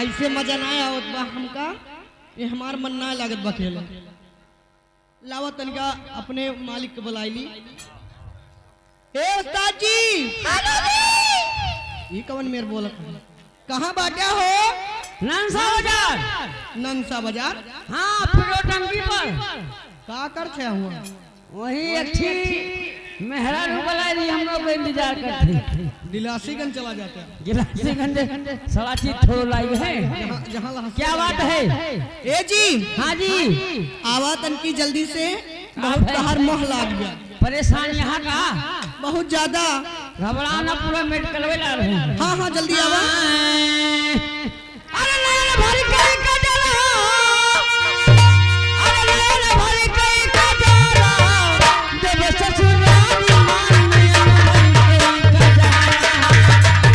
ऐसे मजा ना आवत बा हमका, ये हमार मन ना लागत बा खेला। लावा तनिका अपने मालिक के बुलाईली। ए उस्ताद जी, हेलो जी। ये कवन मेरे बोलत है? कहाँ बाटा हो? नंसा बाजार। नंसा बाजार? हाँ, फिरो टंकी पर। का कर छे हुआ? वही अच्छी मेहरा रुबला दी हम लोग इंतजार करते। दिलासीगंज चला जाता है। गिलासीगंज सारा चीज थोड़ा लाई है। जहाँ क्या बात है? ए जी, हाँ जी। आवा तनकी जल्दी से, बहुत बाहर मोह लाग गया। परेशान यहाँ का बहुत ज्यादा। घबराना, पूरा मेडिकल में ला रहे हैं। हाँ हाँ जल्दी आवा। अरे नैन भरी कई का जला, अरे नैन भरी कई का जला, देव ससुराली मान नैन भरी कई का जला,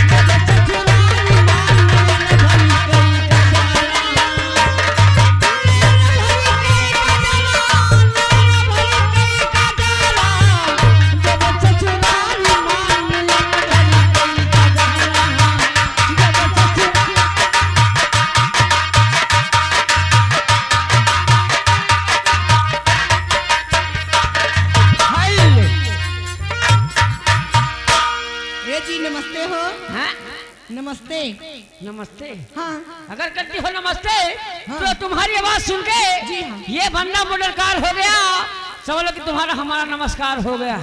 देव ससुराली मान नैन भरी कई का जला, नैन भरी कई का जला, नैन भरी कई का जला, देव ससुराली मान नैन भरी कई का जला, देव ससुराली। ए जी नमस्ते हो। हाँ? नमस्ते। नमस्ते। हाँ अगर करती हो नमस्ते, हाँ। तो तुम्हारी आवाज सुन के जी हाँ। ये बंदा मुडरकार हो गया, समझ कि तुम्हारा हमारा नमस्कार हो गया।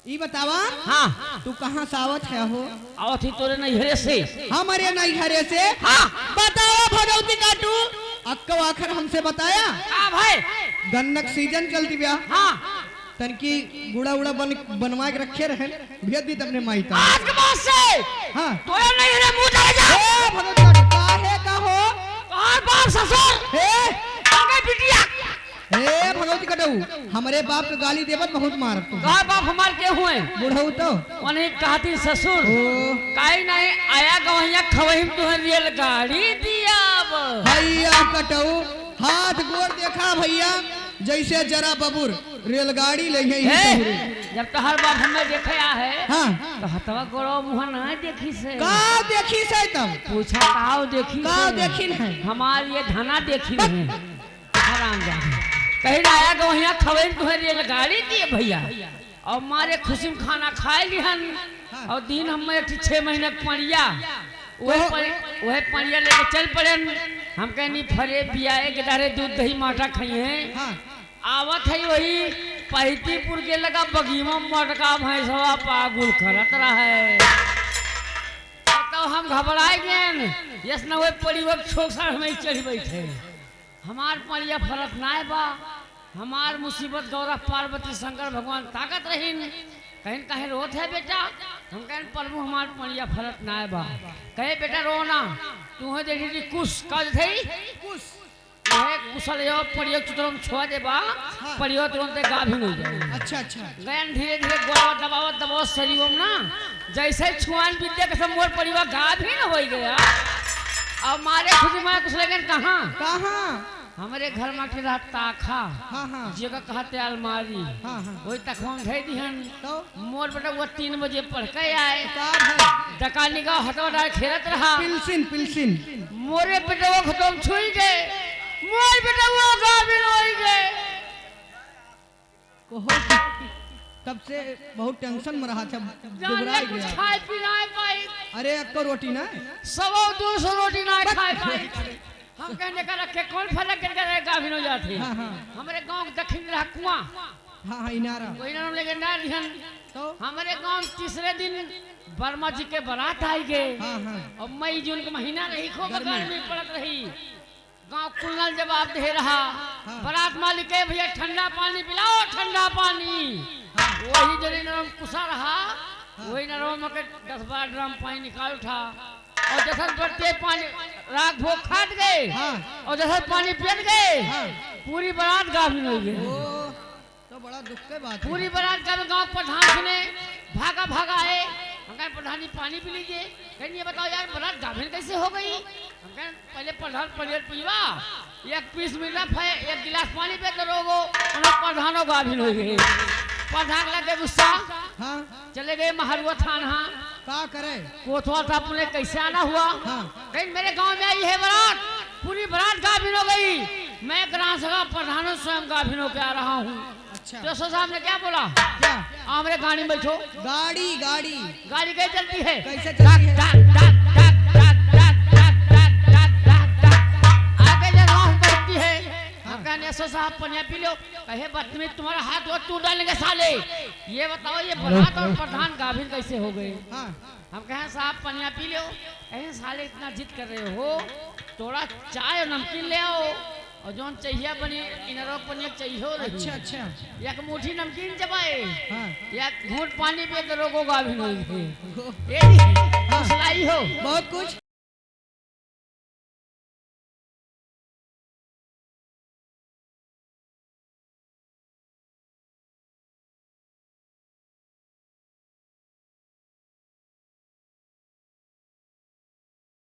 ये बतावा, हाँ, तू कहाँ से आवत है हो? आओ थी तोरे नैहरे से। हमारे नैहरे से। हाँ। बताओ भगवती काटू, अक्को आखिर हमसे बताया। हाँ भाई। गन्नक सीजन चलती ब्या, हाँ, तनकी गुड़ा उड़ा बनवा के रखे रहे, भेज दी तमने माई ता। आज के बाद से हाँ तोरे नैहरे मुंह चले जा। ए भगवती काटू, काहे का हो? और बाप ससुर, हे आगे बिटिया। हे भगवती काटू, हमारे बाप के गाली देवत बहुत मारत तू। कहा बाप हमार के हुए? बुढ़ऊ तो उन्हें कहती ससुर, ओ काई नहीं आया गवैया खवही तुम्हें रेलगाड़ी दिया। अब भैया कटऊ, हाथ गोड़ देखा भैया, जैसे जरा बबुर रेलगाड़ी ले हे, जब तोहर बाप हमें देखया है, हाँ तो हतवा गोड़ो मुँह ना देखी से। का देखी से तब? पूछा काव देखी का से? देखी है? हमार ये धना देखी नहीं। आराम जा कहीं ना आया गवैया खवैन तुम्हें रेलगाड़ी दिए भैया, और मारे खुशी में खाना खाए लिहन, और दिन हम 6 महीने पड़िया वह पड़िया लेके चल पड़े। हम कहनी फरे बियाए के डारे दूध दही माठा खाइए। हाँ आवत है वही पहतीपुर के लगा बगीमा मटका भैंसवा पागुल करत रहे, तो हम घबराए गए। यस न वही परिवर छोकसा हमें चढ़ बैठे। हमार परिया फरत नाय बा, हमार मुसीबत गौरव पार्वती शंकर भगवान ताकत रहीन। कहीं कहे रोत है बेटा, हम कहें प्रभु हमार परिया फरत नाय बा। कहे बेटा रो ना, तू है देखी कुछ कल थे यह कुशल यो परियो तुरम छोड़ दे बा, परियो तुरंत गाभिन हो जाए। अच्छा अच्छा। गयन धीरे धीरे गोवा दबावत शरीर ना, जैसे छुआन विद्या के सब मोर परिवार गाभिन हो गया। अब मारे खुद में कुछ लेकिन कहाँ कहाँ? हमारे घर में के रहता ताखा, हाँ हाँ जगह कहते अलमारी, हाँ हाँ। वही तखवा में धई दिहन। तो मोर बेटा वो 3 बजे पढ़ के आए, साहब है डकानी का हटवा डाल खेलत रहा। पिलसिन पिलसिन। मोरे बेटा वो खत्म छुई गए, मोर बेटा वो गाभिन हो गए। तब से बहुत टेंशन में रहा था, जान दुबराई कुछ गया। खाए पीना पाई, अरे अक्को रोटी ना, 100-200 रोटी ना खाए पाई। हम कहने का रखे कौन फलक करके गाभिन हो जाती। हाँ हाँ हमारे गांव के दक्षिण रहा कुआं, हाँ हाँ इनारा। कोई नाम लेके ना दिहन। तो हमारे गांव तीसरे दिन वर्मा जी के बारात आई गए, हाँ हाँ और मई जून का महीना रही, खूब गर्मी। गर्मी पड़त रही। गांव कुलनल जवाब दे रहा, हाँ। बारात मालिक के भैया ठंडा पानी पिलाओ, ठंडा पानी। वही जरी नरम कुसा रहा, वही नरम के 10-12 ड्रम पानी निकाल उठा, और जैसा बढ़ते पानी राख भोग खाट गए, हाँ। और जैसा पानी पियत गए, हाँ। पूरी बारात गाभिन हो गई। ओ तो बड़ा दुख की बात है। पूरी बारात का गांव प्रधान सुने, भागा भागा आए। हम कहें प्रधान जी पानी पी लीजिए। कहें ये बताओ यार बारात गाभिन कैसे हो गई? हम कहें पहले प्रधान पनीर पीवा, 1 पीस मिला, 1 गिलास पानी पे तो रोगो, प्रधानों गाभिन हो गए। प्रधान लगे गुस्सा, हाँ चले गए महारुआ थाना। का करे? कोथवा था अपने कैसे आना हुआ? हाँ। कहीं मेरे गांव में आई है बारात, पूरी बारात गाभिन हो गई। मैं ग्राम सभा प्रधान स्वयं गाभिन होकर आ रहा हूँ। अच्छा। जो साहब ने क्या बोला? क्या? मेरे गाड़ी में बैठो। गाड़ी गाड़ी गाड़ी कैसे चलती है? कैसे चलती है? आगे जगह बैठती है। हम कहने ऐसा साहब पनिया पी लो। कहे बदतमीज तुम्हारा हाथ वो तू डालेंगे साले। ये बताओ ये बारात और प्रधान गाभिन कैसे हो गए? हाँ। हम कहें साहब पनिया पी लो। कहे साले इतना जिद कर रहे हो, थोड़ा चाय और नमकीन ले आओ और जो चाहिए बनी इनरो पनिया चाहिए हो रही। अच्छा अच्छा। एक मुट्ठी नमकीन चबाए, हाँ। एक घूंट पानी पे तो रोगो गाभिन हो गए। गो- ये नहीं, फुसलाई हो। बहुत कुछ।